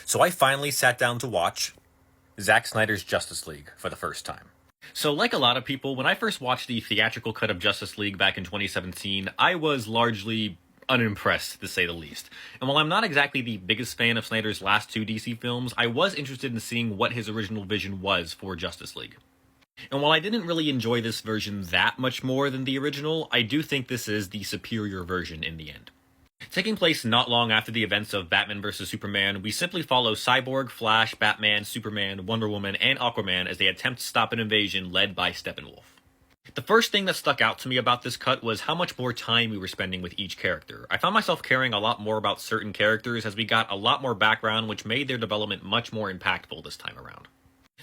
So I finally sat down to watch Zack Snyder's Justice League for the first time. So, like a lot of people, when I first watched the theatrical cut of Justice League back in 2017, I was largely unimpressed, to say the least. And while I'm not exactly the biggest fan of Snyder's last two DC films, I was interested in seeing what his original vision was for Justice League. And while I didn't really enjoy this version that much more than the original, I do think this is the superior version in the end. Taking place not long after the events of Batman vs. Superman, we simply follow Cyborg, Flash, Batman, Superman, Wonder Woman, and Aquaman as they attempt to stop an invasion led by Steppenwolf. The first thing that stuck out to me about this cut was how much more time we were spending with each character. I found myself caring a lot more about certain characters as we got a lot more background, which made their development much more impactful this time around.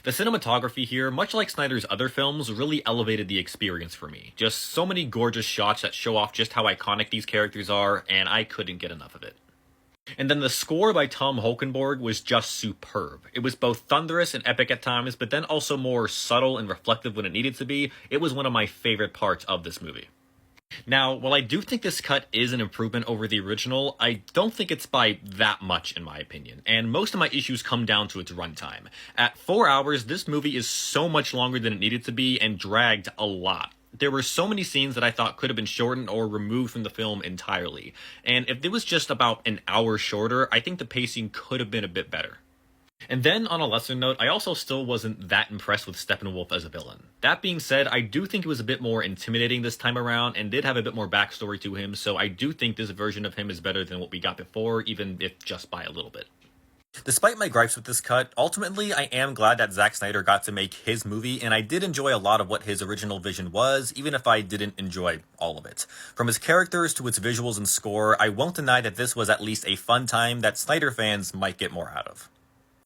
The cinematography here, much like Snyder's other films, really elevated the experience for me. Just so many gorgeous shots that show off just how iconic these characters are, and I couldn't get enough of it. And then the score by Tom Holkenborg was just superb. It was both thunderous and epic at times, but then also more subtle and reflective when it needed to be. It was one of my favorite parts of this movie. Now, while I do think this cut is an improvement over the original, I don't think it's by that much in my opinion, and most of my issues come down to its runtime. At 4 hours, this movie is so much longer than it needed to be and dragged a lot. There were so many scenes that I thought could have been shortened or removed from the film entirely, and if it was just about an hour shorter, I think the pacing could have been a bit better. And then, on a lesser note, I also still wasn't that impressed with Steppenwolf as a villain. That being said, I do think it was a bit more intimidating this time around, and did have a bit more backstory to him, so I do think this version of him is better than what we got before, even if just by a little bit. Despite my gripes with this cut, ultimately I am glad that Zack Snyder got to make his movie, and I did enjoy a lot of what his original vision was, even if I didn't enjoy all of it. From his characters to its visuals and score, I won't deny that this was at least a fun time that Snyder fans might get more out of.